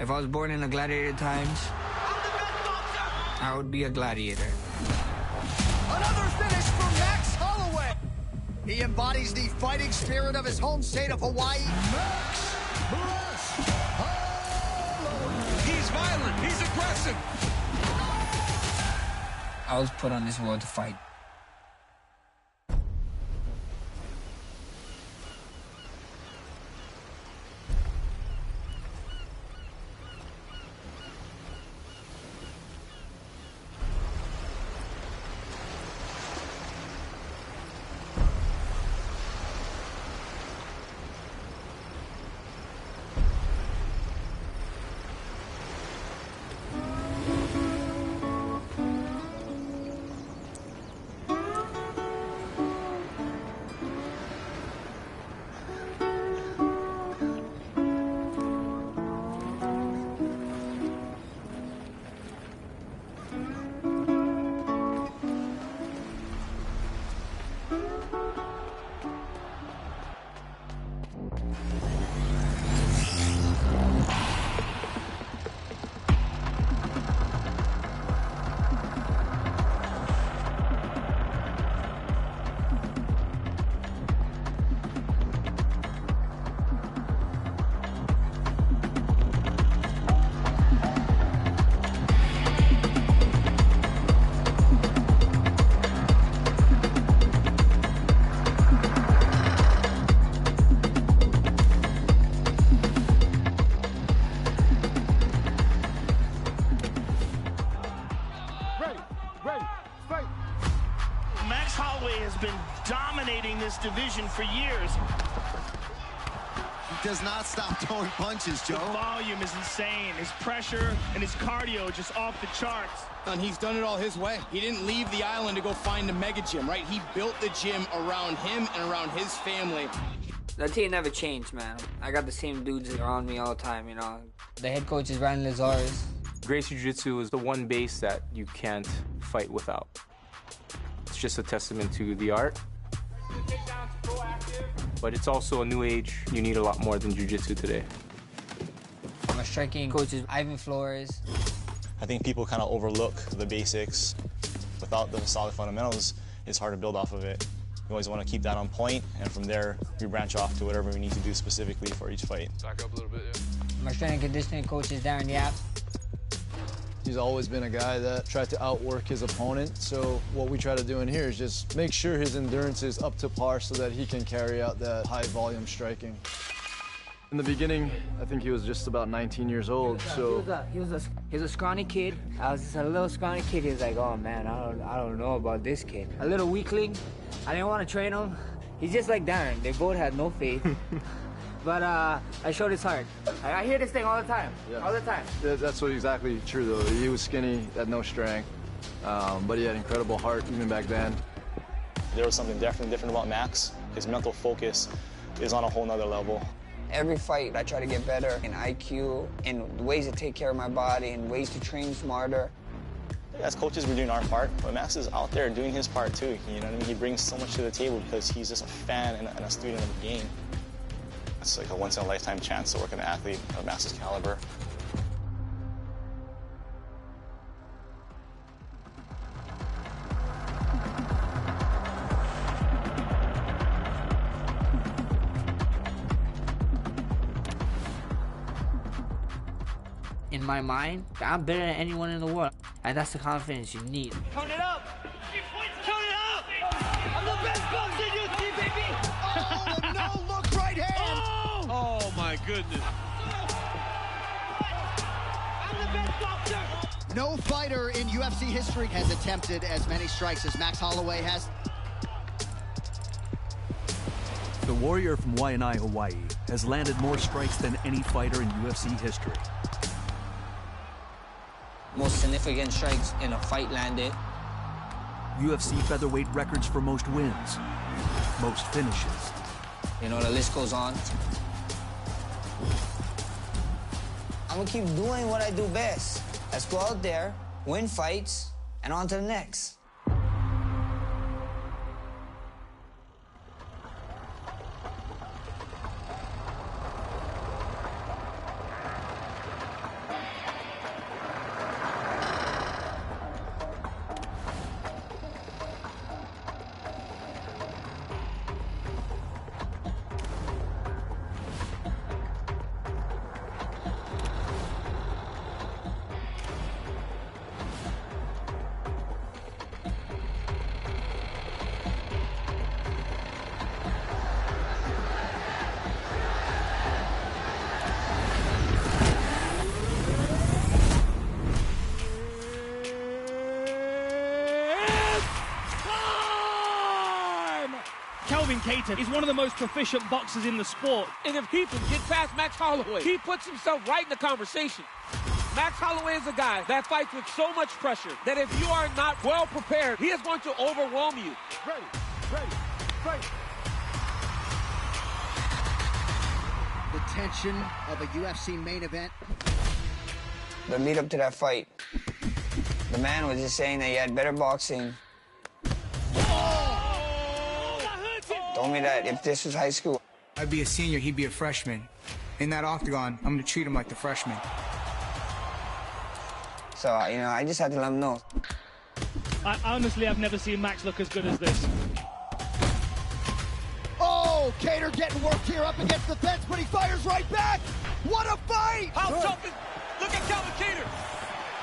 If I was born in the gladiator times, I would be a gladiator. Another finish for Max Holloway. He embodies the fighting spirit of his home state of Hawaii. Max Holloway. He's violent. He's aggressive. I was put on this world to fight. Max Holloway has been dominating this division for years. He does not stop throwing punches, Joe. The volume is insane. His pressure and his cardio just off the charts. And he's done it all his way. He didn't leave the island to go find a mega gym, right? He built the gym around him and around his family. The team never changed, man. I got the same dudes around me all the time, you know. The head coach is Ryan Lazarus. Gracie Jiu-Jitsu is the one base that you can't fight without. It's just a testament to the art. But it's also a new age. You need a lot more than Jiu-Jitsu today. My striking coach is Ivan Flores. I think people kind of overlook the basics. Without the solid fundamentals, it's hard to build off of it. We always want to keep that on point, and from there, we branch off to whatever we need to do specifically for each fight. Back up a little bit, yeah. My strength and conditioning coach is Darren Yap. He's always been a guy that tried to outwork his opponent, so what we try to do in here is just make sure his endurance is up to par so that he can carry out that high-volume striking. In the beginning, I think he was just about 19 years old, so... He was a scrawny kid. I was just a little scrawny kid. He was like, oh, man, I don't know about this kid. A little weakling. I didn't want to train him. He's just like Darren. They both had no faith. But I showed his heart. I hear this thing all the time, all the time. That's what exactly true, though. He was skinny, had no strength, but he had incredible heart even back then. There was something definitely different about Max. His mental focus is on a whole nother level. Every fight, I try to get better in IQ, in ways to take care of my body, and ways to train smarter. As coaches, we're doing our part, but Max is out there doing his part, too. You know what I mean? He brings so much to the table because he's just a fan and a student of the game. It's like a once-in-a-lifetime chance to work with an athlete of Max's caliber. In my mind, I'm better than anyone in the world. And that's the confidence you need. Count it up! Count it up! I'm the best boxer in UFC, baby! Oh, the no-look right hand! Oh, my goodness. I'm the best boxer! No fighter in UFC history has attempted as many strikes as Max Holloway has. The warrior from Waianae, Hawaii, has landed more strikes than any fighter in UFC history. Most significant strikes in a fight landed. UFC featherweight records for most wins, most finishes. You know, the list goes on. I'm gonna keep doing what I do best. Let's go out there, win fights, and on to the next. Kattar is one of the most proficient boxers in the sport. And if he can get past Max Holloway, he puts himself right in the conversation. Max Holloway is a guy that fights with so much pressure that if you are not well prepared, he is going to overwhelm you. Ready, fight. The tension of a UFC main event. The lead up to that fight, the man was just saying that he had better boxing. Told me that if this was high school, I'd be a senior, he'd be a freshman. In that octagon, I'm gonna treat him like the freshman. So, you know, I just had to let him know. I honestly have never seen Max look as good as this. Oh, Kattar getting worked here up against the fence, but he fires right back. What a fight! How tough is... Look at Calvin Kattar.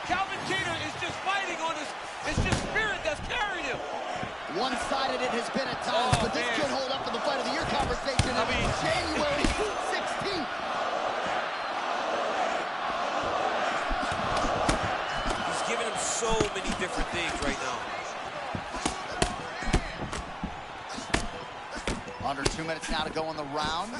Calvin Kattar is just fighting on his... It's just spirit that's carrying him. One-sided it has been at times, but this could hold up in the fight of the year conversation in January 16th. He's giving him so many different things right now. Under 2 minutes now to go in the round.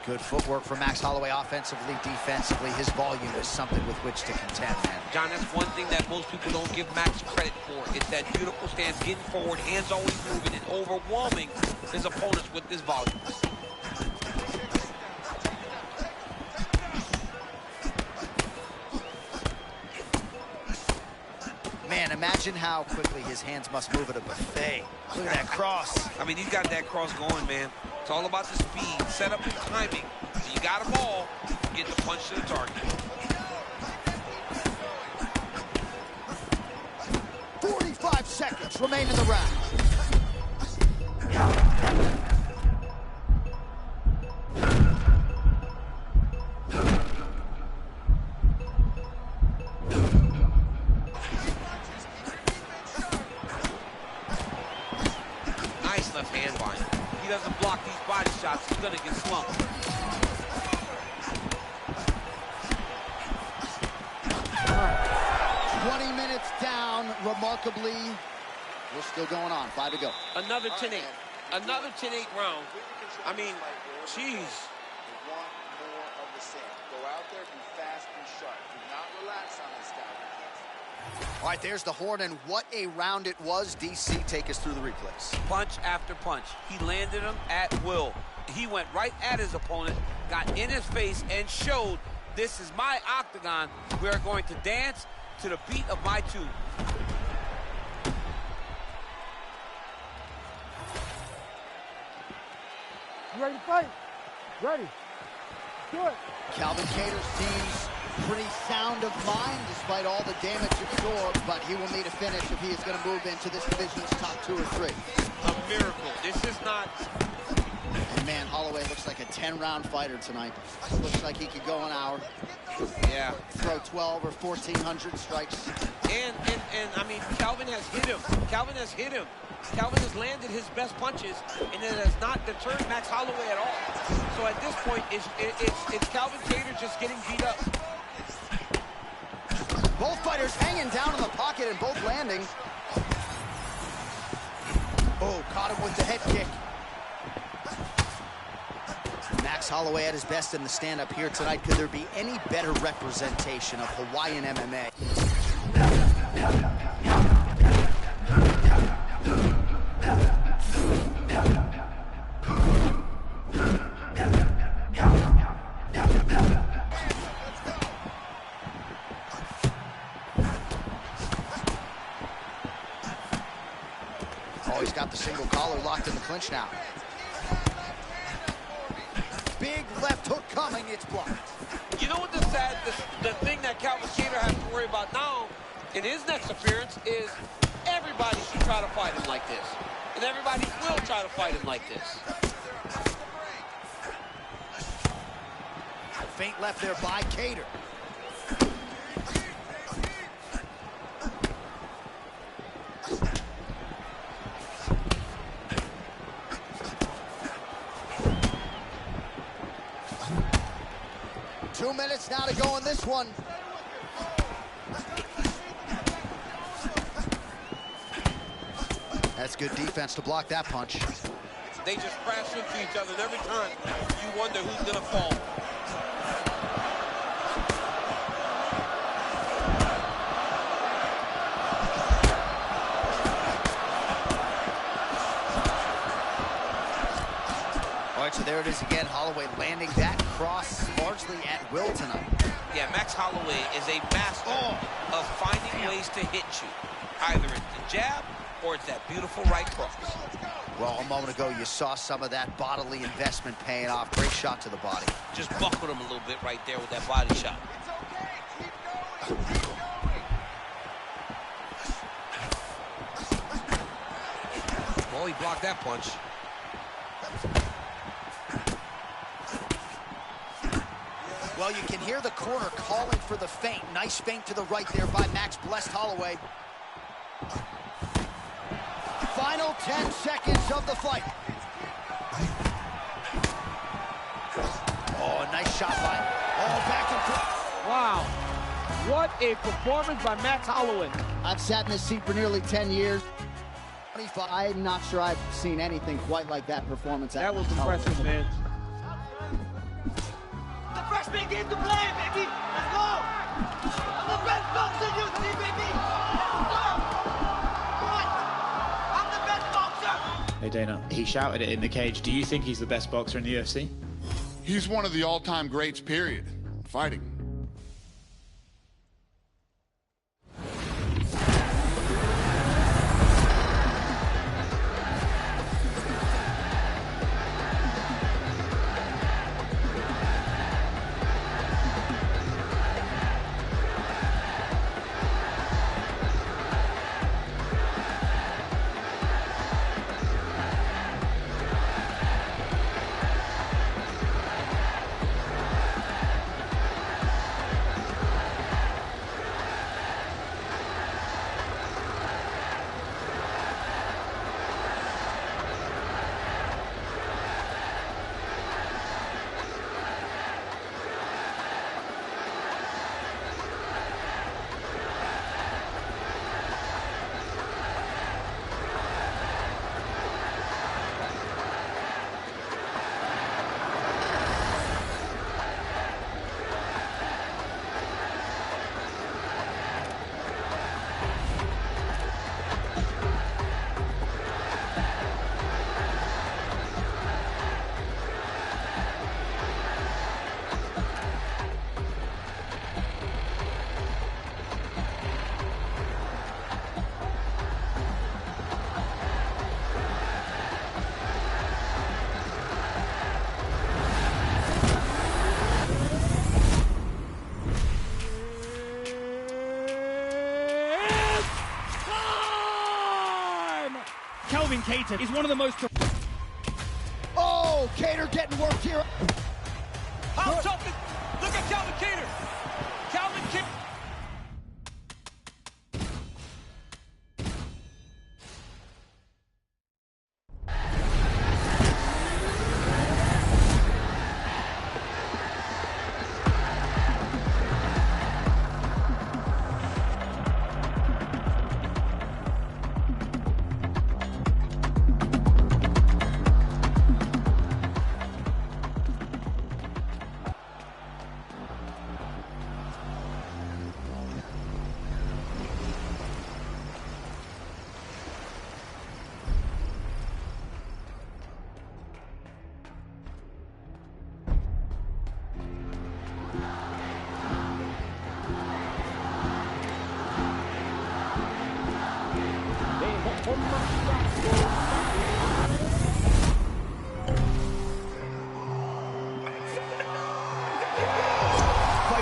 Good footwork from Max Holloway offensively, defensively. His volume is something with which to contend, man. John, that's one thing that most people don't give Max credit for. It's that beautiful stance, getting forward, hands always moving, and overwhelming his opponents with his volume. Man, imagine how quickly his hands must move at a buffet. Look at that cross. I mean, he's got that cross going, man. It's all about the speed, setup, and timing. So you got a ball, get the punch to the target. 45 seconds remain in the round. Nice left hand line. He doesn't block these body shots, he's gonna get slumped. Down remarkably. We're still going on. 5 to go. Another 10-8. Another 10-8 round. I mean, jeez. One more of the same. Go out there, be fast and sharp. Do not relax on this guy. All right, there's the horn, and what a round it was. DC, take us through the replays. Punch after punch. He landed him at will. He went right at his opponent, got in his face, and showed this is my octagon. We are going to dance to the beat of my tune. You ready to fight? Ready. Do it. Calvin Kattar seems pretty sound of mind despite all the damage absorbed, but he will need a finish if he is going to move into this division's top 2 or 3. A miracle. This is not... And man, Holloway looks like a 10-round fighter tonight. Looks like he could go an hour. Yeah. Throw 12 or 1,400 strikes. And I mean, Calvin has hit him. Calvin has hit him. Calvin has landed his best punches, and it has not deterred Max Holloway at all. So at this point, it's Calvin Kattar just getting beat up. Both fighters hanging down in the pocket and both landing. Oh, caught him with the head kick. Max Holloway at his best in the stand-up here tonight. Could there be any better representation of Hawaiian MMA? Oh, he's got the single collar locked in the clinch now. Big left hook coming, it's blocked. You know what the thing that Calvin Kattar has to worry about now in his next appearance is everybody should try to fight him like this. And everybody will try to fight him like this. Feint left there by Kattar. Two minutes now to go in this one. That's good defense to block that punch. They just crash into each other, and every time you wonder who's gonna fall. All right, so there it is again. Holloway landing that cross largely at will tonight. Yeah, Max Holloway is a master of finding ways to hit you. Either it's the jab or it's that beautiful right cross. Well, a moment ago, you saw some of that bodily investment paying off. Great shot to the body. Just buckled him a little bit right there with that body shot. Well, he blocked that punch. Well, you can hear the corner calling for the feint. Nice feint to the right there by Max blessed Holloway. Final 10 seconds of the fight. Oh, nice shot by. Oh, back and forth. Wow. What a performance by Max Holloway. I've sat in this seat for nearly 10 years. I'm not sure I've seen anything quite like that performance. That was impressive, man. The freshman game to play, baby. Let's go. I'm the best boxer in UFC, baby. I'm the best boxer. Hey Dana, he shouted it in the cage. Do you think he's the best boxer in the UFC? He's one of the all-time greats, period. Fighting. Calvin Kattar is one of the most... Oh, Kattar getting worked here. How tough is... Look at Calvin Kattar. Calvin Kattar.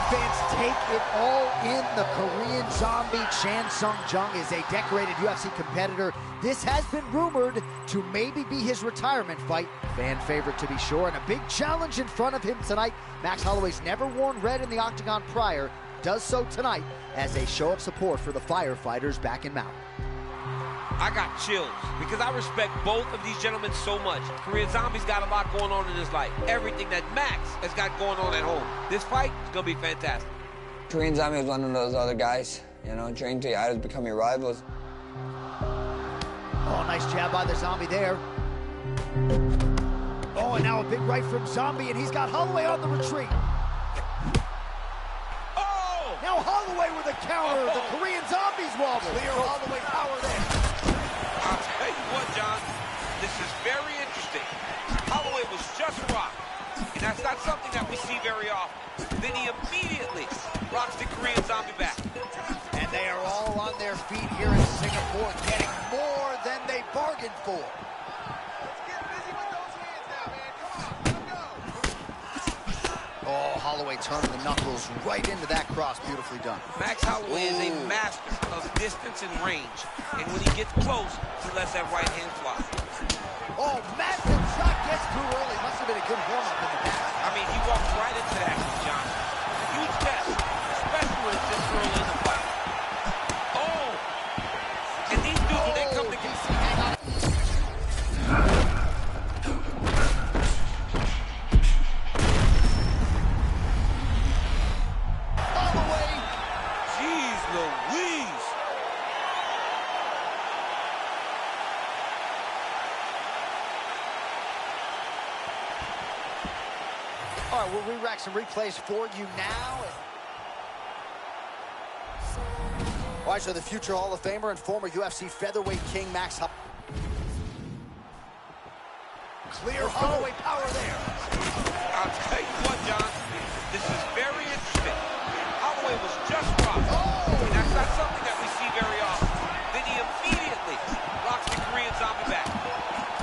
Fans take it all in. The Korean zombie Chan Sung Jung is a decorated UFC competitor. This has been rumored to maybe be his retirement fight. Fan favorite to be sure, and a big challenge in front of him tonight. Max Holloway's never worn red in the octagon prior, does so tonight as a show of support for the firefighters back in Mountain. I got chills because I respect both of these gentlemen so much. Korean Zombie's got a lot going on in his life. Everything that Max has got going on at home. This fight is going to be fantastic. Korean Zombie was one of those other guys, you know, trained to either become your rivals. Oh, Oh, nice jab by the Zombie there. Oh, and now a big right from Zombie, and he's got Holloway on the retreat. Oh! Now Holloway with a counter. The Korean Zombies wobble. Clear Holloway power there. I'll tell you what, John, this is very interesting. Holloway was just rocked, and that's not something that we see very often. Then he immediately rocks the Korean Zombie back. And they are all on their feet here in Singapore, getting more than they bargained for. Oh, Holloway turning the knuckles right into that cross. Beautifully done. Max Holloway is a master of distance and range. And when he gets close, he lets that right hand fly. Oh, massive shot gets through early. Must have been a good warm-up in the back. I mean, he walked right into that, John. Huge test, especially when it's this early in the fight. Oh! And these dudes, when they come together... All right, we'll re-rack some replays for you now. All right, so the future Hall of Famer and former UFC featherweight king Max Holloway. Clear Holloway power there. I'll tell you what, John, this is very interesting. Holloway was just rocked. And that's not something that we see very often. Then he immediately rocks the Korean Zombie back.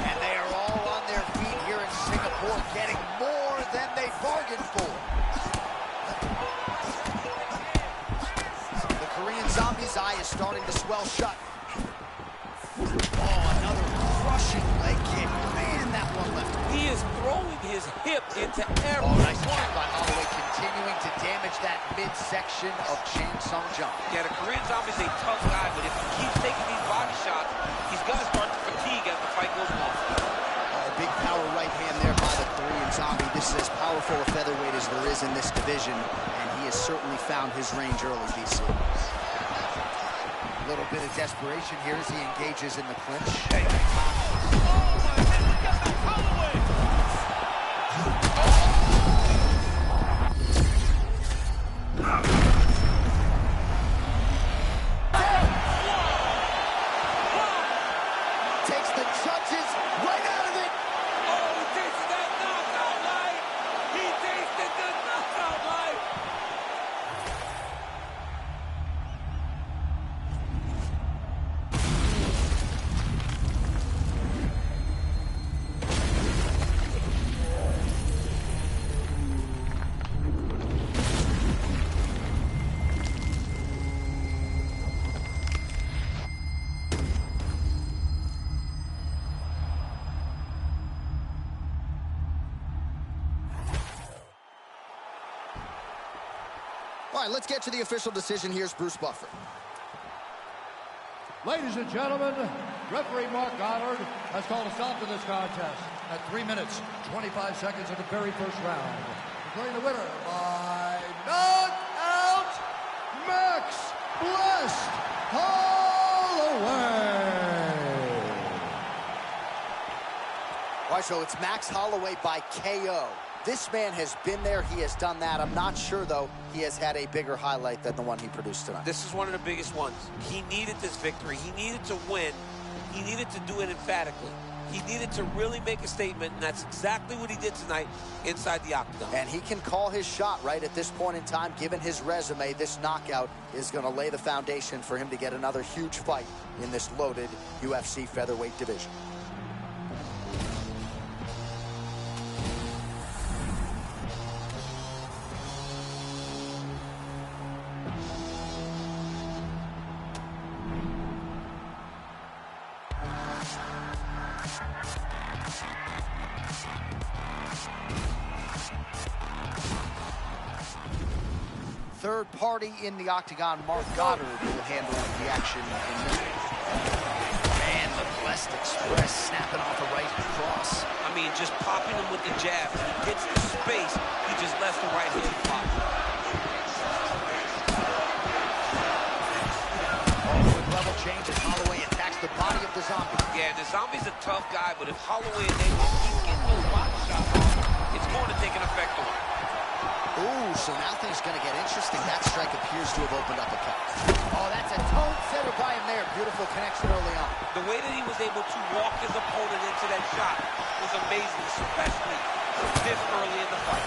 And they are all on their feet here in Singapore, getting more than they bargained for. The Korean Zombie's eye is starting to swell shut. Oh, another crushing leg kick. Man, that one left. He is throwing his hip into every nice jab by Holloway, continuing to damage that midsection of Chan Sung Jung. Yeah, the Korean Zombie's a tough guy, but if he keeps taking these body shots, he's going to start to fatigue as the fight goes on. Big power right hand there by the Korean Zombie. This is as powerful a featherweight as there is in this division, and he has certainly found his range early, DC. A little bit of desperation here as he engages in the clinch. Hey. Oh, my God, look at that Holloway! Takes the judges right out of it. Oh, he tasted that knockout light. He tasted the knockout light. All right, let's get to the official decision. Here's Bruce Buffer. Ladies and gentlemen, referee Mark Goddard has called a stop to this contest at 3 minutes, 25 seconds of the very first round. Declaring the winner by knockout, Max Blessed Holloway. All right, so it's Max Holloway by KO. This man has been there. He has done that. I'm not sure, though, he has had a bigger highlight than the one he produced tonight. This is one of the biggest ones. He needed this victory. He needed to win. He needed to do it emphatically. He needed to really make a statement, and that's exactly what he did tonight inside the octagon. And he can call his shot right at this point in time. Given his resume, this knockout is going to lay the foundation for him to get another huge fight in this loaded UFC featherweight division. Third party in the octagon, Mark Goddard, will handle the action in this one. Man, the Blessed Express snapping off a right cross. I mean, just popping him with the jab. When he gets to space, he just lets the right hand pop. Oh, quick level change as Holloway attacks the body of the Zombie. Yeah, the Zombie's a tough guy, but if Holloway and Nate keep getting those body shots off, it's going to take an effect on him. Ooh, so now things going to get interesting. That strike appears to have opened up a cut. Oh, that's a tone setter by him there. Beautiful connection early on. The way that he was able to walk his opponent into that shot was amazing, especially this early in the fight.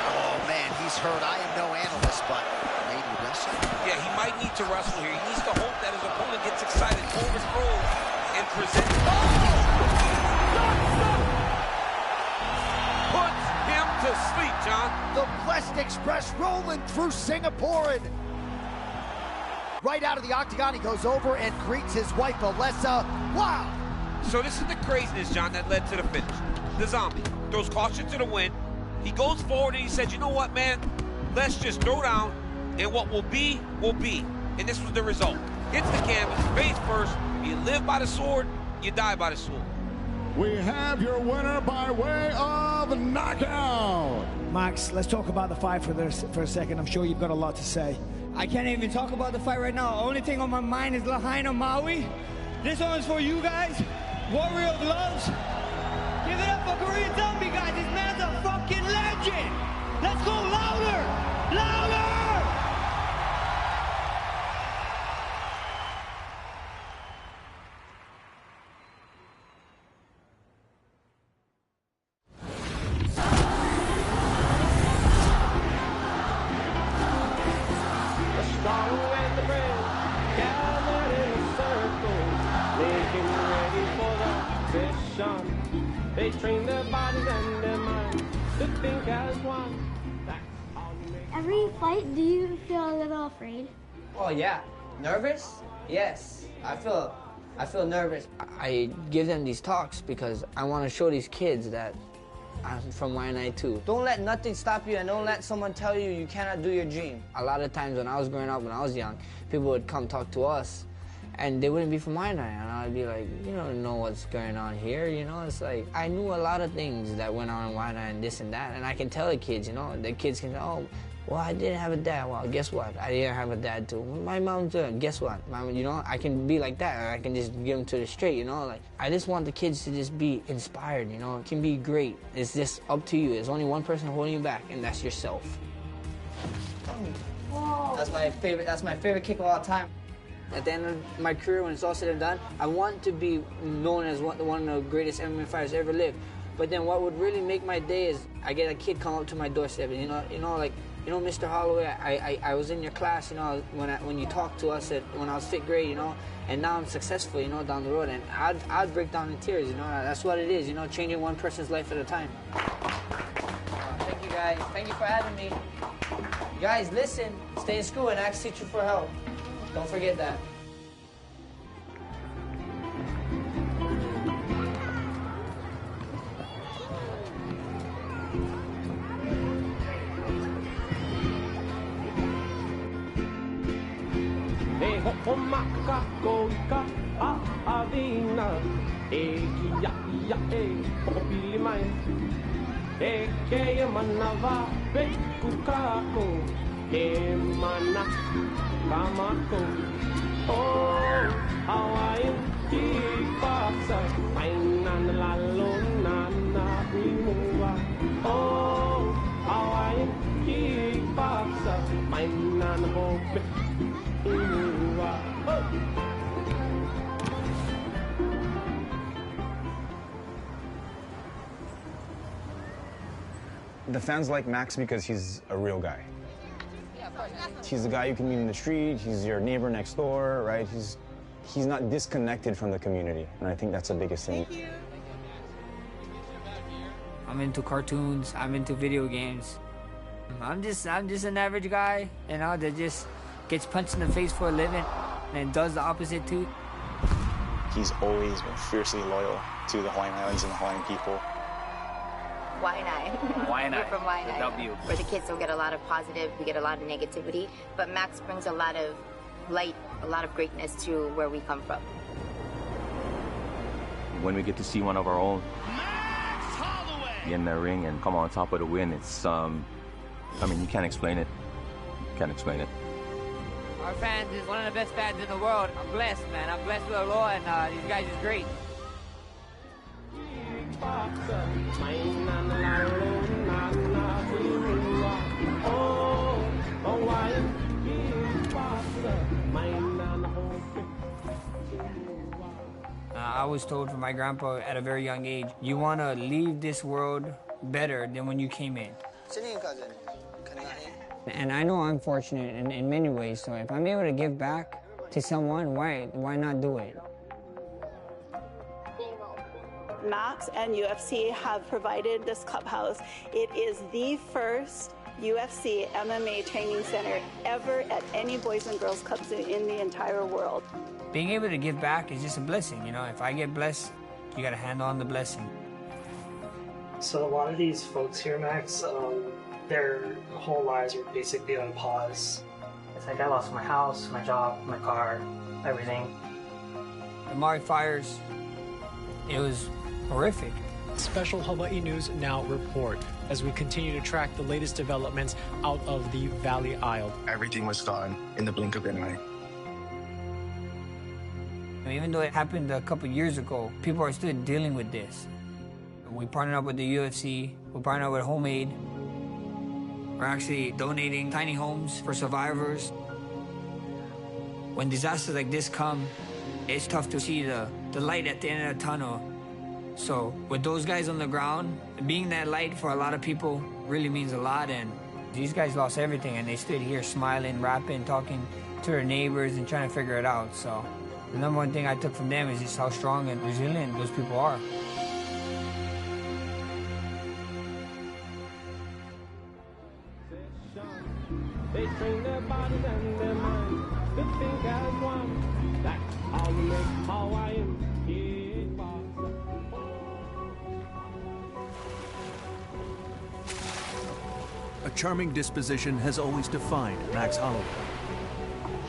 Oh, man, he's hurt. I am no analyst, but maybe wrestle? Yeah, he might need to wrestle here. He needs to hope that his opponent gets excited, overthrows, and presents. Puts him to sleep, John. The Blessed Express rolling through Singaporean. Right out of the octagon, he goes over and greets his wife, Alessa. Wow! So this is the craziness, John, that led to the finish. The Zombie throws caution to the wind. He goes forward and he said, you know what, man? Let's just throw down, and what will be, will be. And this was the result. Hits the canvas, face first. You live by the sword, you die by the sword. We have your winner by way of knockout. Max, let's talk about the fight for a second. I'm sure you've got a lot to say. I can't even talk about the fight right now. Only thing on my mind is Lahaina Maui. This one is for you guys. Warrior Gloves. Give it up for Korean Zombie, guys. This man's a fucking legend. Let's go louder! Louder! They train their bodies and their minds to think as one. That's how you make. Every fight, do you feel a little afraid? Oh yeah, nervous? Yes, I feel nervous. I give them these talks because I want to show these kids that I'm from YNI too. Don't let nothing stop you, and don't let someone tell you you cannot do your dream. A lot of times when I was growing up, when I was young, people would come talk to us, and they wouldn't be from YNI, and I'd be like, you don't know what's going on here, you know? It's like, I knew a lot of things that went on in YNI and this and that, and I can tell the kids, you know? The kids can say, oh, well, I didn't have a dad. Well, guess what? I didn't have a dad too. My mom too. Guess what? You know, I can be like that, and I can just give them to the straight, you know? Like, I just want the kids to just be inspired, you know? It can be great. It's just up to you. There's only one person holding you back, and that's yourself. Whoa. That's my favorite kick of all time. At the end of my career, when it's all said and done, I want to be known as one of the greatest MMA fighters ever lived. But then what would really make my day is I get a kid come up to my doorstep, and you know, Mr. Holloway, I was in your class, you know, when you talked to us when I was 5th grade, you know, and now I'm successful, you know, down the road, and I'd break down in tears, you know. That's what it is, you know, changing one person's life at a time. Thank you guys. Thank you for having me. You guys, listen, stay in school and ask teacher for help. Don't forget that. E ho'omaka koika a'awina e kia ia e ho'opili mai e keia manawa peku kako e mana kamako oh Hawaiian kipasa mainan lalo nana uimuwa oh Hawaiian kipasa mainan hope The fans like Max because he's a real guy. He's the guy you can meet in the street, he's your neighbor next door, right? He's not disconnected from the community, and I think that's the biggest thing. Thank you. I'm into cartoons, I'm into video games. I'm just an average guy, you know, that just gets punched in the face for a living and does the opposite too. He's always been fiercely loyal to the Hawaiian Islands and the Hawaiian people. YNI. We're from YNI. W. Where the kids don't get a lot of positive, we get a lot of negativity. But Max brings a lot of light, a lot of greatness to where we come from. When we get to see one of our own in the ring and come on top of the win, it's, I mean, you can't explain it. You can't explain it. Our fans is one of the best fans in the world. I'm blessed, man. I'm blessed with the Lord, and these guys is great. I was told from my grandpa at a very young age, you want to leave this world better than when you came in. And I know I'm fortunate in many ways, so if I'm able to give back to someone, why not do it? Max and UFC have provided this clubhouse. It is the first UFC MMA training center ever at any Boys and Girls Clubs in the entire world. Being able to give back is just a blessing, you know. If I get blessed, you got to hand on the blessing. So a lot of these folks here, Max, their whole lives were basically on pause. It's like I lost my house, my job, my car, everything. The Mari fires, it was horrific. Special Hawaii News Now report as we continue to track the latest developments out of the Valley Isle. Everything was gone in the blink of an eye. Even though it happened a couple years ago, people are still dealing with this. We partnered up with the UFC, we partnered up with Homemade. We're actually donating tiny homes for survivors. When disasters like this come, it's tough to see the light at the end of the tunnel. So with those guys on the ground, being that light for a lot of people really means a lot. And these guys lost everything, and they stood here smiling, rapping, talking to their neighbors and trying to figure it out. So the number one thing I took from them is just how strong and resilient those people are. They train their bodies and their minds to think as one. That's how we make Hawaiian kickboxer. A charming disposition has always defined Max Holloway.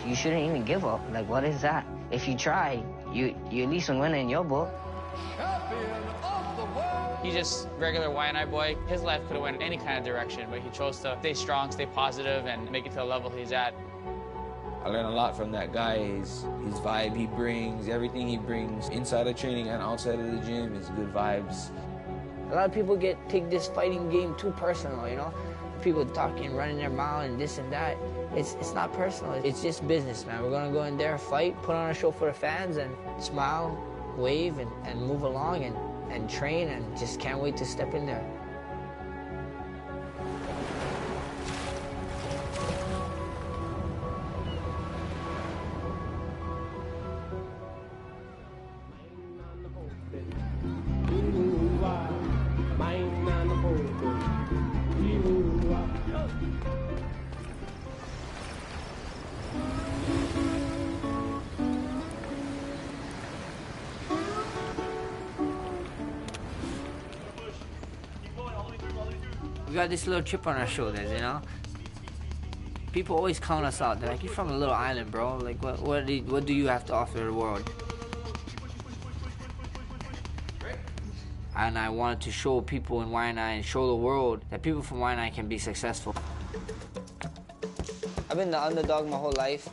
You shouldn't even give up. Like, what is that? If you try, you at least win in your book. He's just regular YNI boy. His life could have went any kind of direction, but he chose to stay strong, stay positive, and make it to the level he's at. I learned a lot from that guy. His vibe he brings, everything he brings inside of training and outside of the gym is good vibes. A lot of people take this fighting game too personal, you know? People talking, running their mouth and this and that. It's not personal. It's just business, man. We're gonna go in there, fight, put on a show for the fans, and smile, wave, and move along and train, and just can't wait to step in there. We got this little chip on our shoulders, you know? People always count us out. They're like, you're from a little island, bro. Like, what do you have to offer the world? And I wanted to show people in YNI and show the world that people from YNI can be successful. I've been the underdog my whole life.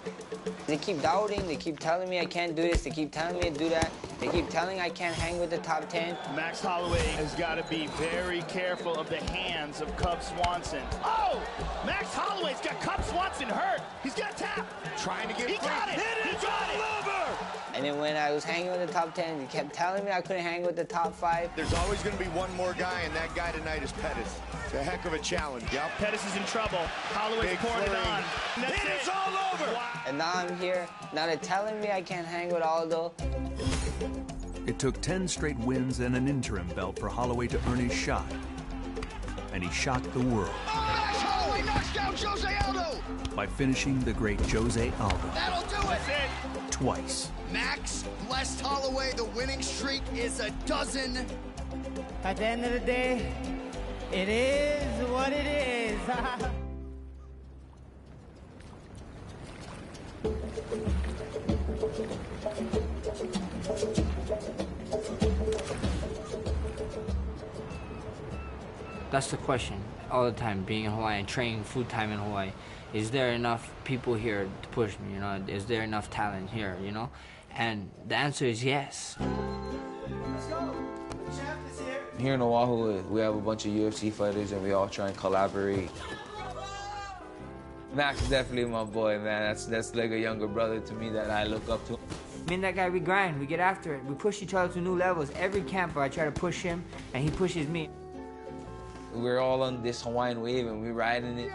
They keep doubting, they keep telling me I can't do this, they keep telling me to do that. They keep telling I can't hang with the top 10. Max Holloway has got to be very careful of the hands of Cub Swanson. Oh! Max Holloway's got Cub Swanson hurt. He's got tap. Trying to get free. He got it! It's all over! And then when I was hanging with the top 10, they kept telling me I couldn't hang with the top 5. There's always going to be one more guy, and that guy tonight is Pettis. It's a heck of a challenge. Yep. Pettis is in trouble. Holloway's pouring it on. It is all over! Wow. And now I'm here. Now they're telling me I can't hang with Aldo. It took 10 straight wins and an interim belt for Holloway to earn his shot. And he shocked the world. Oh, Max Holloway knocks down Jose Aldo! By finishing the great Jose Aldo. That'll do it! Twice. Max blessed Holloway. The winning streak is a dozen. At the end of the day, it is what it is. That's the question. all the time being in Hawaii and training full time in Hawaii. Is there enough people here to push me, you know? Is there enough talent here, you know? And the answer is yes. Here in Oahu, we have a bunch of UFC fighters and we all try and collaborate. Max is definitely my boy, man. That's like a younger brother to me that I look up to. Me and that guy, we grind, we get after it. We push each other to new levels. Every camper, I try to push him, and he pushes me. We're all on this Hawaiian wave, and we're riding it.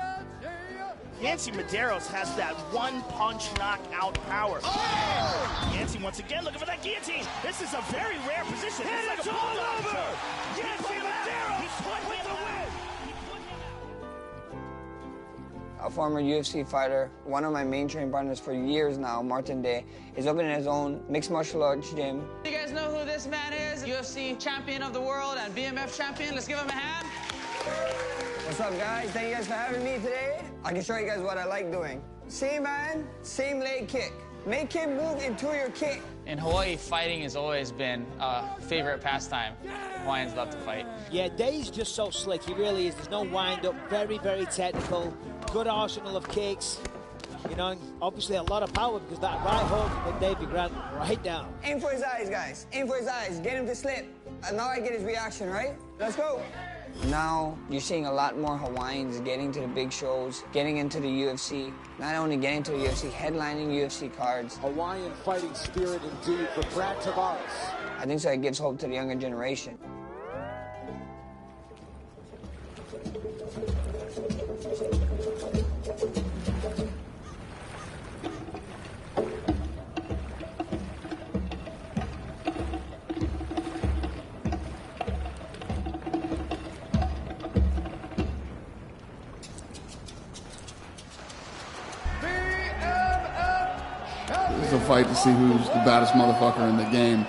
Yancy Medeiros has that one-punch knockout power. Oh! Yancy once again looking for that guillotine. This is a very rare position. And it's it's like all a over! Yancy Medeiros with the win! A former UFC fighter, one of my main training partners for years now, Martin Day, is opening his own mixed martial arts gym. You guys know who this man is? UFC champion of the world and BMF champion. Let's give him a hand. What's up, guys? Thank you guys for having me today. I can show you guys what I like doing. Same man, same leg kick. Make him move into your kick. In Hawaii, fighting has always been a favorite pastime. Hawaiians love to fight. Yeah, Day's just so slick. He really is. There's no wind-up. Very, very technical. Good arsenal of kicks. You know, and obviously a lot of power because that right hook that Davey grabbed right down. Aim for his eyes, guys. Aim for his eyes. Get him to slip. And now I get his reaction, right? Let's go. Now you're seeing a lot more Hawaiians getting to the big shows, getting into the UFC. Not only getting to the UFC, headlining UFC cards. Hawaiian fighting spirit indeed for Brad Tavares. I think so it gives hope to the younger generation. It's a fight to see who's the baddest motherfucker in the game.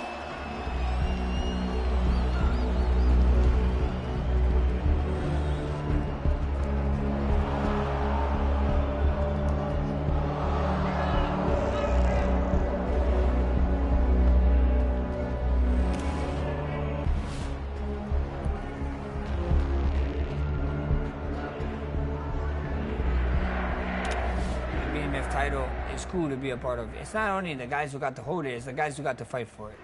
BMF title is cool to be a part of. It's not only the guys who got to hold it, it's the guys who got to fight for it.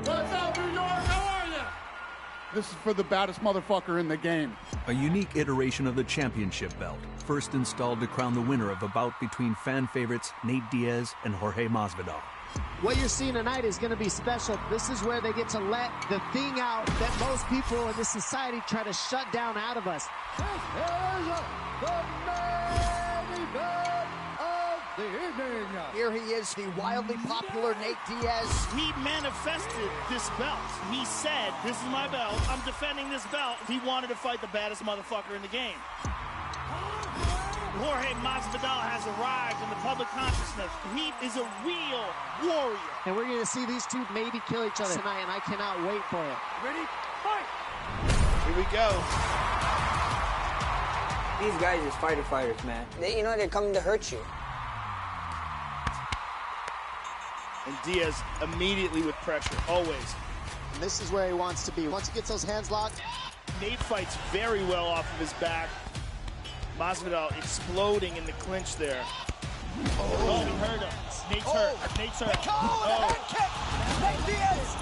What's up, New York? How are you? This is for the baddest motherfucker in the game. A unique iteration of the championship belt, first installed to crown the winner of a bout between fan favorites Nate Diaz and Jorge Masvidal. What you're seeing tonight is going to be special. This is where they get to let the thing out that most people in this society try to shut down out of us. This is the main event of the evening. Here he is, the wildly popular Nate Diaz. He manifested this belt. He said, this is my belt. I'm defending this belt. He wanted to fight the baddest motherfucker in the game. Jorge Masvidal has arrived in the public consciousness. He is a real warrior. And we're going to see these two maybe kill each other tonight, and I cannot wait for it. Ready? Fight! Here we go. These guys is fighters, man. You know, they're coming to hurt you. And Diaz immediately with pressure, always. And this is where he wants to be. Once he gets those hands locked. Nate fights very well off of his back. Masvidal exploding in the clinch there. Oh, he hurt him. Nate's hurt. Nate's hurt. Oh, head kick. Nate Diaz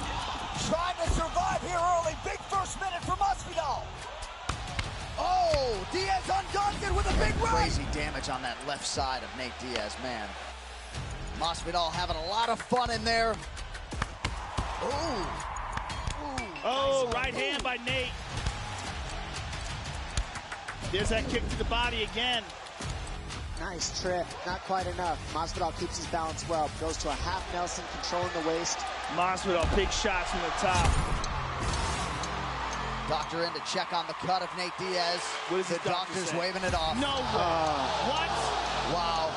trying to survive here early. Big first minute for Masvidal. Oh, Diaz undaunted with a big right. Crazy damage on that left side of Nate Diaz, man. Masvidal having a lot of fun in there. Ooh. Oh, right hand by Nate. There's that kick to the body again. Nice trip, not quite enough. Masvidal keeps his balance well. Goes to a half Nelson, controlling the waist. Masvidal, big shots from the top. Doctor in to check on the cut of Nate Diaz. What is the doctor's waving it off. No way. What? Wow.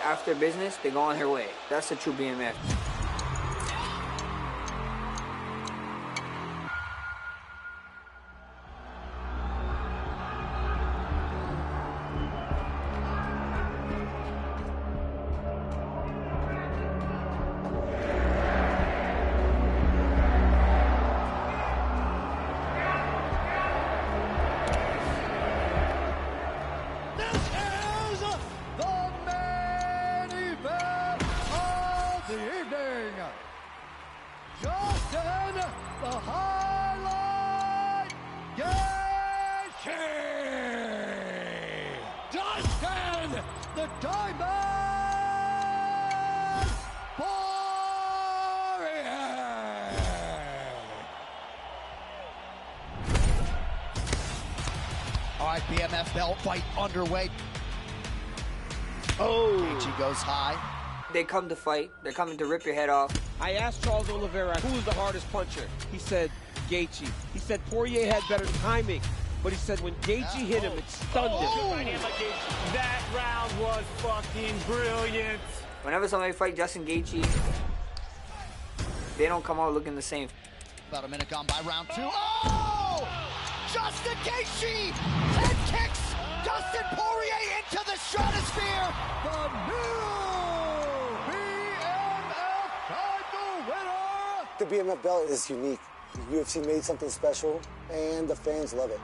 After business, they go on their way. That's the true BMF. Gaethje! Dustin the Diamond Poirier! All right, BMF belt fight underway. Oh! Gaethje goes high. They come to fight. They're coming to rip your head off. I asked Charles Oliveira who was the hardest puncher. He said Gaethje. He said Poirier had better timing, but he said when Gaethje hit him, it stunned him. That round was fucking brilliant. Whenever somebody fight Justin Gaethje, they don't come out looking the same. About a minute gone by round 2. Oh! Justin Gaethje! Head kicks Dustin Poirier into the stratosphere! The new BMF title winner! The BMF belt is unique. The UFC made something special, and the fans love it.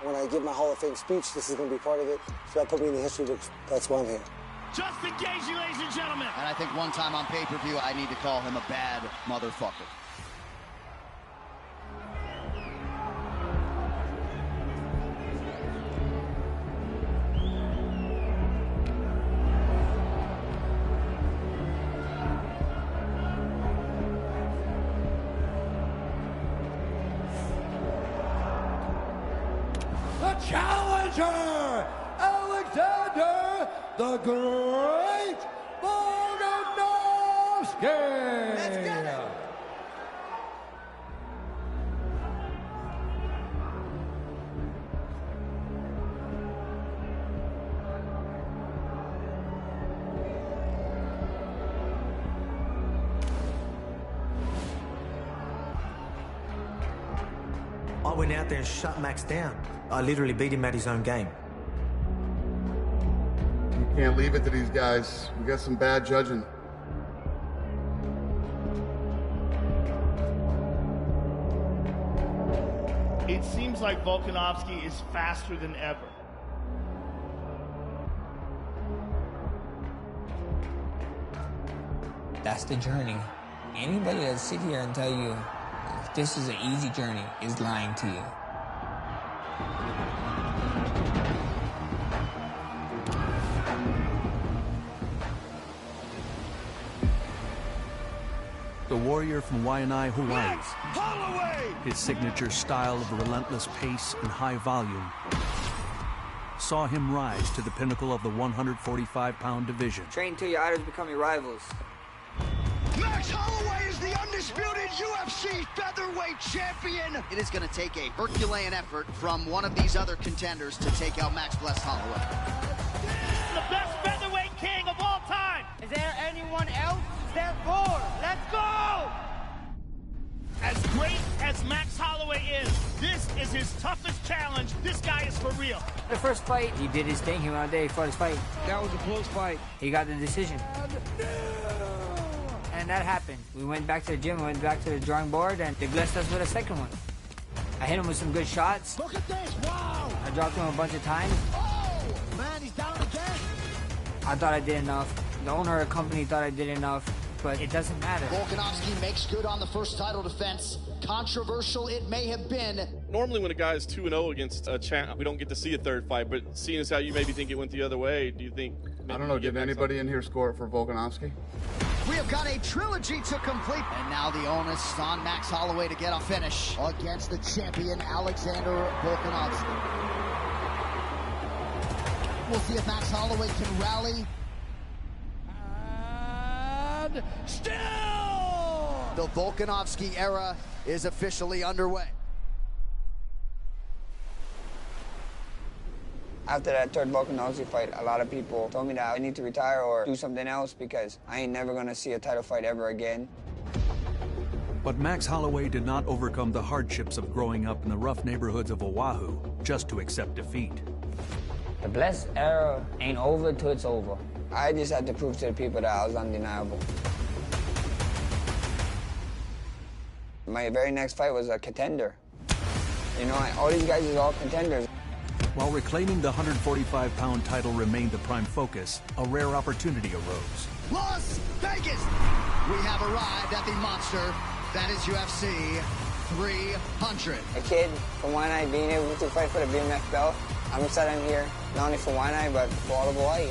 When I give my Hall of Fame speech, this is going to be part of it. So that put me in the history books. That's why I'm here. Justin Gaethje, ladies and gentlemen. And I think one time on pay-per-view, I need to call him a bad motherfucker. The challenger, Alexander the Great Volkanovski! Let's get it! I went out there and shut Max down. I literally beat him at his own game. You can't leave it to these guys. We got some bad judging. It seems like Volkanovski is faster than ever. That's the journey. Anybody that sit here and tell you this is an easy journey is lying to you. The warrior from Waianae, Hawaii. His signature style of relentless pace and high volume saw him rise to the pinnacle of the 145-pound division. Train till your idols become your rivals. Max Holloway is the undisputed UFC featherweight champion. It is going to take a Herculean effort from one of these other contenders to take out Max Bless Holloway. The best featherweight king of all time. Is there anyone else? Step forward. Let's go! As great as Max Holloway is, this is his toughest challenge. This guy is for real. The first fight, he did his thing. He went out there, he fought his fight. That was a close fight. He got the decision. And that happened. We went back to the gym, went back to the drawing board, and they blessed us with a second one. I hit him with some good shots. Look at this, wow! I dropped him a bunch of times. Oh, man, he's down again. I thought I did enough. The owner of the company thought I did enough, but it doesn't matter. Volkanovski makes good on the first title defense. Controversial it may have been. Normally when a guy is 2-0 against a champ, we don't get to see a third fight, but seeing as how you maybe think it went the other way, do you think... I don't know, did anybody in here score it for Volkanovski? We have got a trilogy to complete. And now the onus on Max Holloway to get a finish against the champion, Alexander Volkanovski. We'll see if Max Holloway can rally. And still! The Volkanovski era is officially underway. After that third Volkanovski fight, a lot of people told me that I need to retire or do something else because I ain't never gonna see a title fight ever again. But Max Holloway did not overcome the hardships of growing up in the rough neighborhoods of Oahu just to accept defeat. The blessed era ain't over till it's over. I just had to prove to the people that I was undeniable. My very next fight was a contender. You know, all these guys is all contenders. While reclaiming the 145-pound title remained the prime focus, a rare opportunity arose. Las Vegas! We have arrived at the monster that is UFC 300. A kid from Waianae being able to fight for the BMF belt. I'm excited I'm here, not only for Waianae, but for all of Hawaii.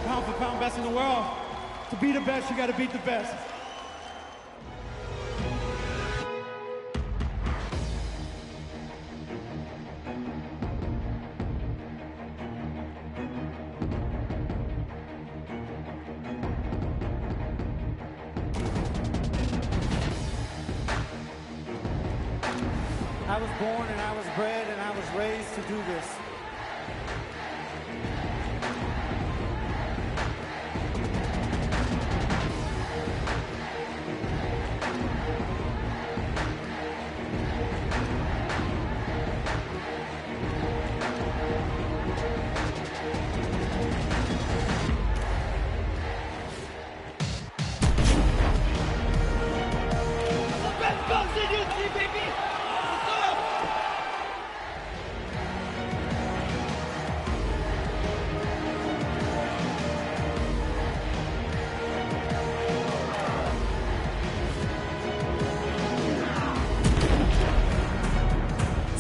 Pound-for-pound best in the world. To be the best, you gotta beat the best. I was born and I was bred and I was raised to do this.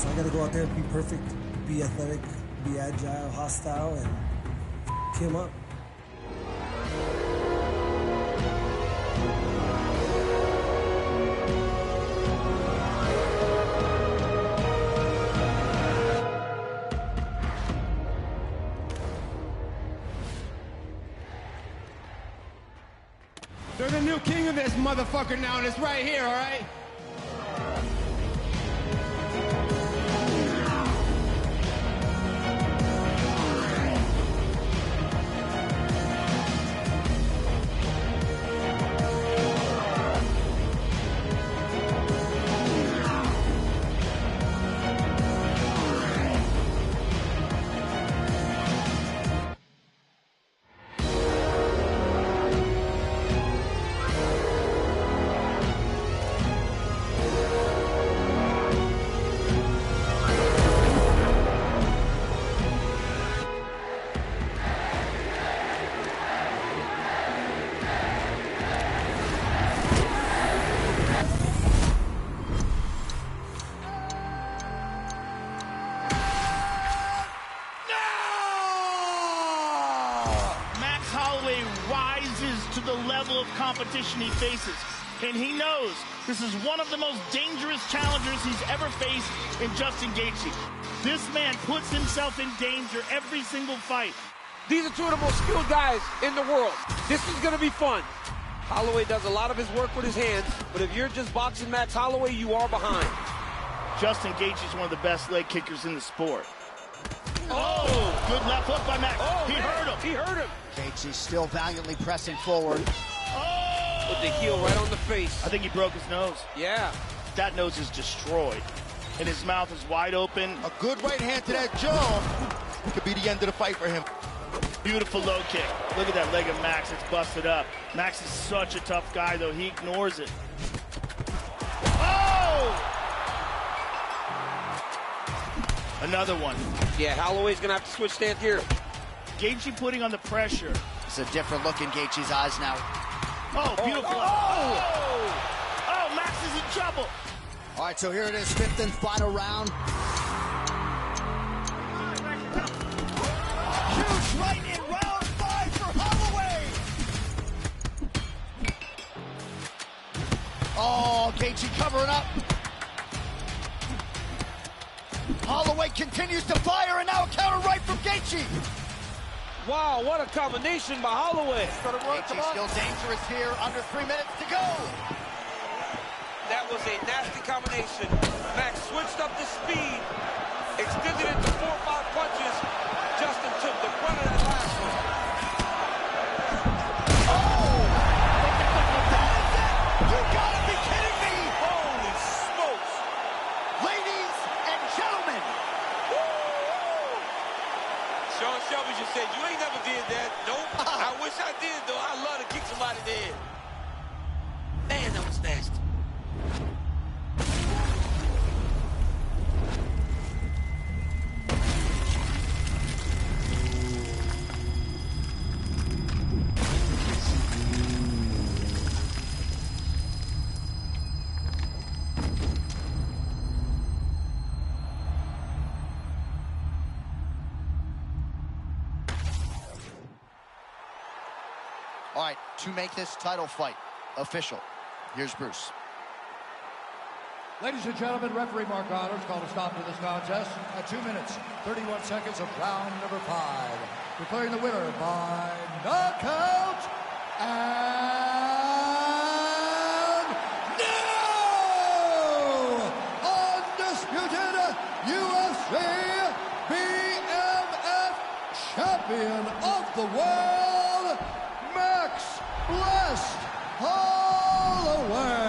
I gotta go out there, be perfect, be athletic, be agile, hostile, and him up. They're the new king of this motherfucker now, and it's right here, all right? To the level of competition he faces. And he knows this is one of the most dangerous challengers he's ever faced in Justin Gaethje. This man puts himself in danger every single fight. These are two of the most skilled guys in the world. This is going to be fun. Holloway does a lot of his work with his hands, but if you're just boxing Max Holloway, you are behind. Justin Gaethje is one of the best leg kickers in the sport. Oh, good left hook by Max. Oh, he hurt him. He hurt him. Gaethje still valiantly pressing forward. Oh! With the heel right on the face. I think he broke his nose. Yeah. That nose is destroyed. And his mouth is wide open. A good right hand to that jaw could be the end of the fight for him. Beautiful low kick. Look at that leg of Max. It's busted up. Max is such a tough guy, though. He ignores it. Oh! Another one. Yeah, Holloway's going to have to switch stance here. Gaethje putting on the pressure. It's a different look in Gaethje's eyes now. Oh, beautiful. Oh, Max is in trouble. All right, so here it is, fifth and final round. Huge right in round 5 for Holloway. Oh, Gaethje covering up. Holloway continues to fire, and now a counter right from Gaethje. Wow, what a combination by Holloway. Gaethje still dangerous here, under 3 minutes to go. That was a nasty combination. Max switched up the speed, extended it to 4 or 5 punches. Justin took the brunt of that last one. Oh! You gotta be kidding me! Holy smokes! Ladies and gentlemen! Sean Shelby just said, you ain't never did that. Nope. I wish I did, though. I'd love to kick somebody in the head. Man, that was nasty. All right, to make this title fight official, here's Bruce. Ladies and gentlemen, referee Mark Honors called a stop to this contest at 2 minutes, 31 seconds of round number 5. Declaring the winner by knockout and new undisputed UFC BMF champion of the world, Max Blessed Holloway.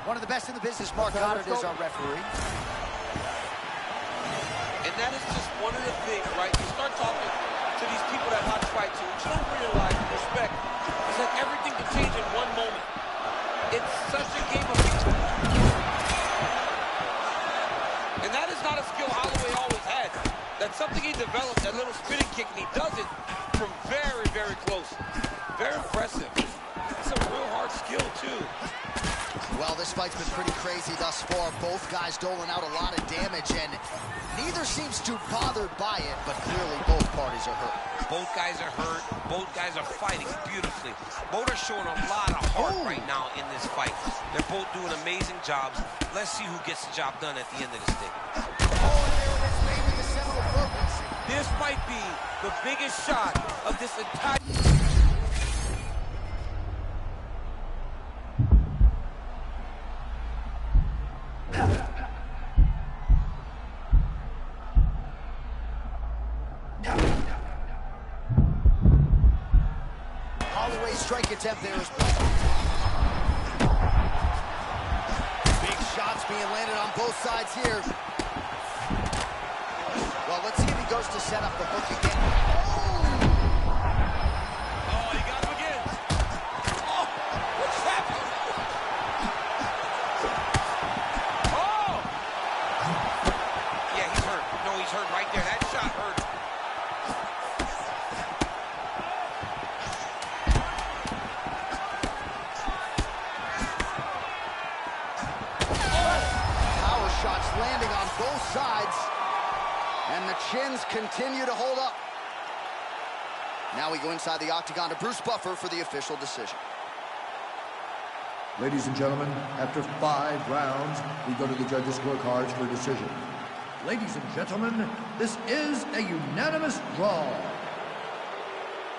One of the best in the business, Mark Goddard, is our referee. And that is just one of the things, right? You start talking to these people that watch fights, and what you don't realize and respect is that everything can change in one moment. It's such a game of people. And that is not a skill Holloway always had. That's something he developed, that little spinning kick, and he does it from very, very close. Very impressive. It's a real hard skill, too. Well, this fight's been pretty crazy thus far. Both guys doling out a lot of damage, and neither seems too bothered by it, but clearly both parties are hurt. Both guys are hurt. Both guys are fighting beautifully. Both are showing a lot of heart right now in this fight. They're both doing amazing jobs. Let's see who gets the job done at the end of this thing. This might be the biggest shot of this entire... Holloway's strike attempt there is big shots being landed on both sides here. Well, let's see if he goes to set up the hook again. Oh, he got him again. Oh, what's happening? Oh! Yeah, he's hurt. No, he's hurt right there. That shot hurt. Power shots landing on both sides, and the chins continue to hold up. Now we go inside the octagon to Bruce Buffer for the official decision. Ladies and gentlemen, after 5 rounds, we go to the judges' scorecards for a decision. Ladies and gentlemen, this is a unanimous draw.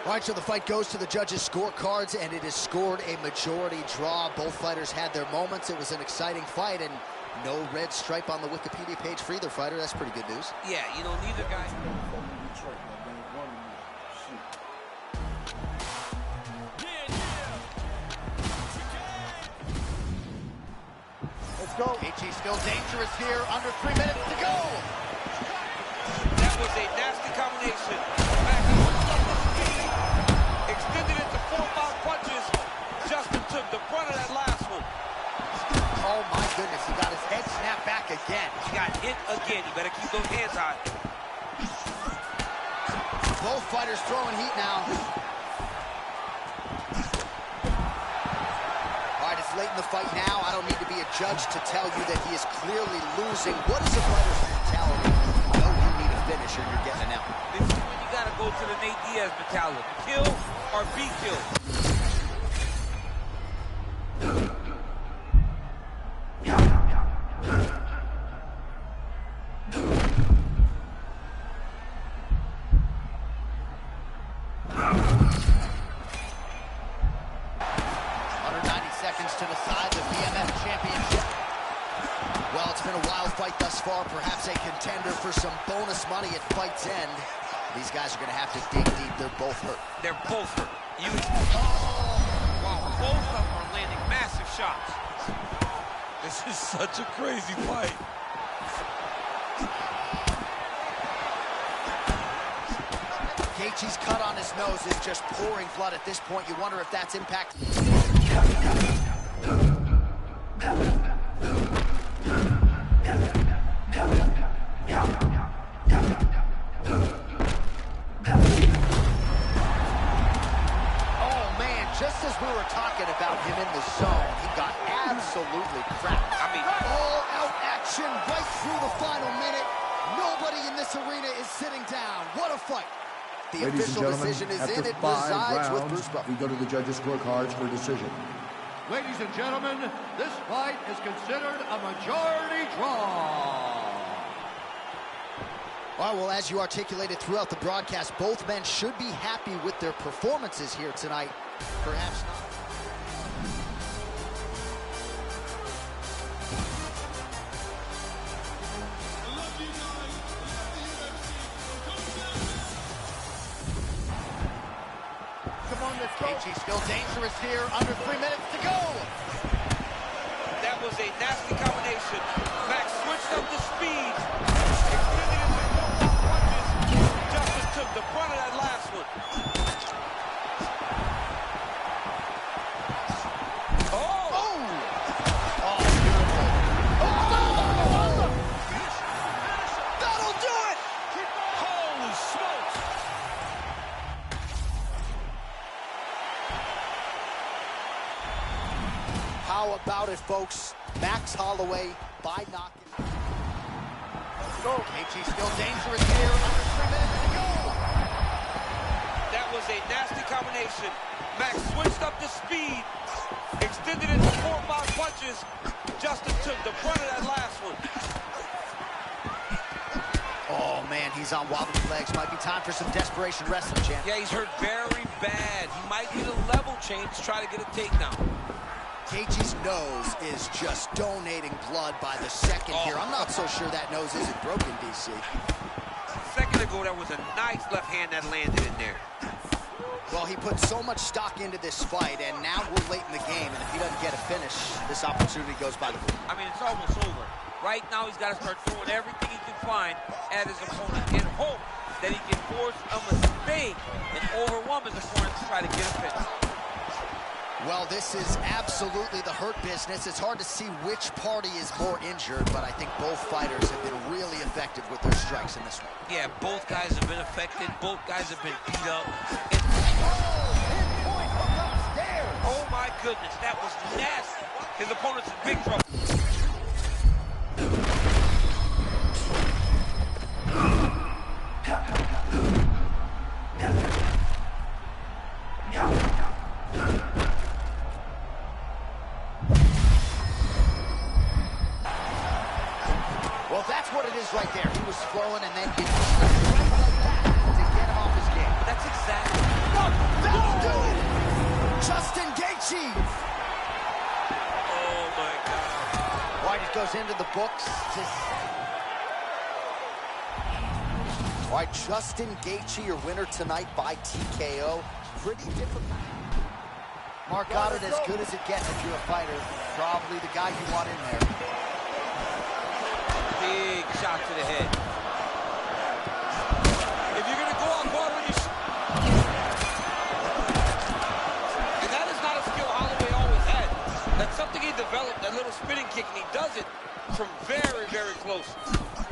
All right, so the fight goes to the judges' scorecards, and it is scored a majority draw. Both fighters had their moments. It was an exciting fight, and no red stripe on the Wikipedia page for either fighter. That's pretty good news. Yeah, you know, neither guy... Let's go. KG still dangerous here. Under 3 minutes to go. That was a nasty combination. Extended it to 4 or 5 punches. Justin took the brunt of that last one. Oh my goodness, he got his head snapped back again. He got hit again. You better keep those hands high. Both fighters throwing heat now. All right, it's late in the fight now. I don't need to be a judge to tell you that he is clearly losing. What is a fighter's mentality? You know you need a finish or you're getting out. This is when you gotta go to the Nate Diaz mentality. Kill or be killed. for some bonus money at fight's end. These guys are going to have to dig deep. They're both hurt. They're both hurt. Wow, both of them are landing massive shots. This is such a crazy fight. Gaethje's cut on his nose is just pouring blood at this point. You wonder if that's impacted. Just as we were talking about him in the zone, he got absolutely cracked. I mean, all-out action right through the final minute. Nobody in this arena is sitting down. What a fight. The Ladies official and gentlemen, decision is after in. It 5 resides with rounds, Bruce Buffer. we go to the judges' scorecards for decision. Ladies and gentlemen, this fight is considered a majority draw. All right, well, as you articulated throughout the broadcast, both men should be happy with their performances here tonight. Perhaps not. Come on, let's go. Gaethje's still dangerous here. Under 3 minutes to go. that was a nasty combination. Max switched up the speed. Extended into 4 punches. Justin took the brunt of that last one. How about it, folks? Max Holloway by knocking. Let's go. Gaethje's still dangerous here. Under 3 minutes to go. That was a nasty combination. Max switched up the speed. Extended into 4 or 5 punches. Justin took the brunt of that last one. Oh, man, he's on wobbly legs. Might be time for some desperation wrestling, champ. Yeah, he's hurt very bad. He might need a level change to try to get a takedown. Gaethje's nose is just donating blood by the second here. I'm not so sure that nose isn't broken, DC. A second ago, that was a nice left hand that landed in there. Well, he put so much stock into this fight, and now we're late in the game, and if he doesn't get a finish, this opportunity goes by the book. I mean, it's almost over. Right now, he's got to start throwing everything he can find at his opponent in hope that he can force a mistake and overwhelm his opponent to try to get a finish. Well, this is absolutely the hurt business. It's hard to see which party is more injured, but I think both fighters have been really effective with their strikes in this one. Yeah, both guys have been affected. Both guys have been beat up. Oh, my goodness, that was nasty. His opponent's in big trouble. Well, that's what it is right there. He was flowing and then he right like that to get him off his game. That's exactly. That'll do it. Justin Gaethje. Oh, my God. Right, it goes into the books. All right, Justin Gaethje, your winner tonight by TKO. Pretty difficult. Mark Goddard, as good as it gets if you're a fighter. Probably the guy you want in there. Big shot to the head. If you're going to go out hard when you and that is not a skill Holloway always had. That's something he developed, that little spinning kick, and he does it from very, very close.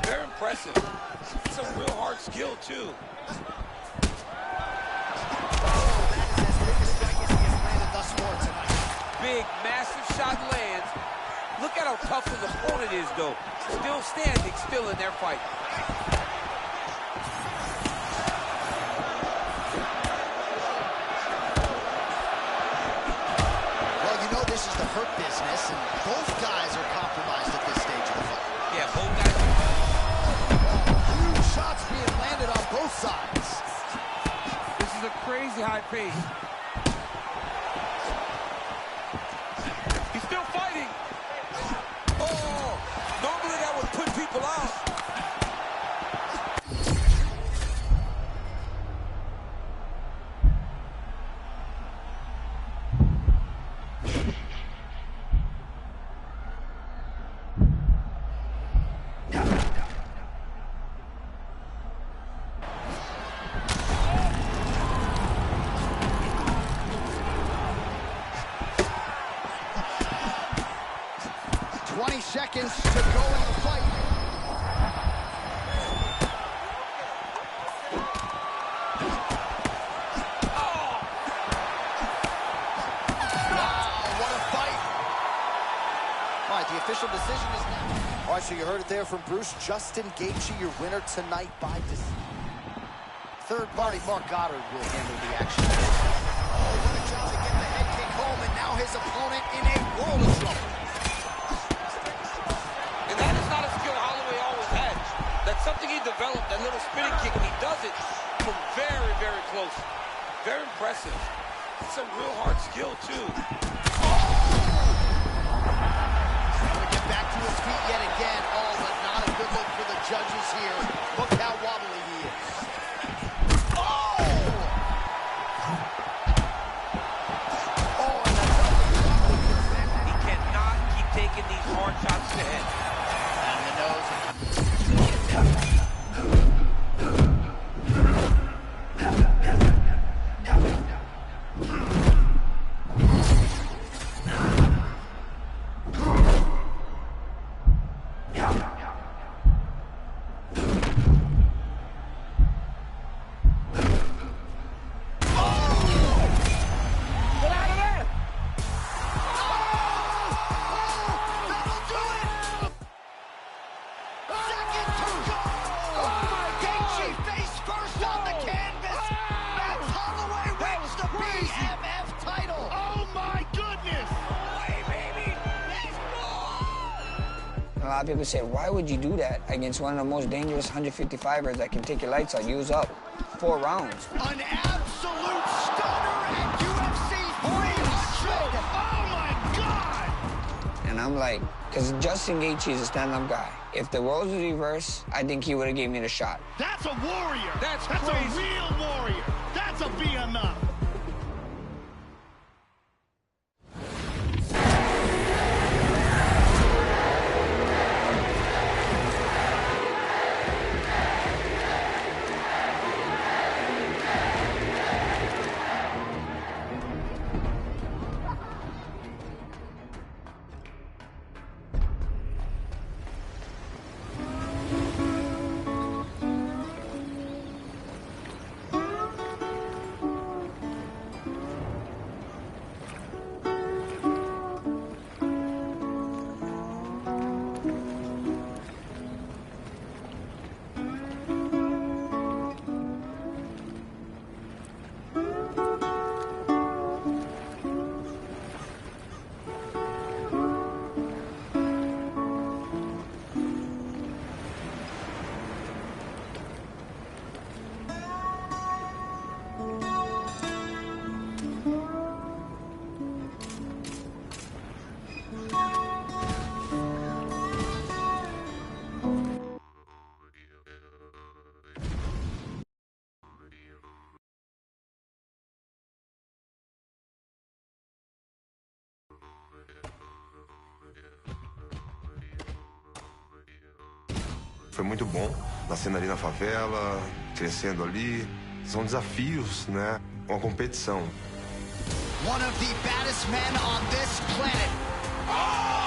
Very impressive. It's a real hard skill, too. Big, massive shot lands. Look at how tough his opponent is, though. Still standing, still in their fight. Well, you know this is the hurt business, and both guys are compromised at this stage of the fight. Yeah, both guys are... Huge shots being landed on both sides. This is a crazy high pace. He's still fighting. Oh, normally that would put people out. seconds to go in the fight. The official decision is now. All right, so you heard it there from Bruce. Justin Gaethje, your winner tonight by decision. Third party, Mark Goddard will handle the action. Oh, what a job to get the head kick home, and now his opponent in a world of trouble. And that is not a skill Holloway always had. That's something he developed, that little spinning kick, and he does it from very, very close. Very impressive. It's a real hard skill, too. Back to his feet yet again. Oh, but not a good look for the judges here. Look how wobbly he is. Oh! Oh, and that's he cannot keep taking these hard shots to the head. And the nose. A lot of people say, why would you do that against one of the most dangerous 155ers that can take your lights out? Use up 4 rounds. An absolute stunner at UFC 300. Oh my God! And I'm like, because Justin Gaethje is a stand-up guy. If the roles was reversed, I think he would have gave me the shot. That's a warrior. That's crazy. A real warrior. That's a BMF. Foi muito bom, nascendo ali na favela, crescendo ali. São desafios, né? Uma competição. One of the baddest men on this planet. Oh!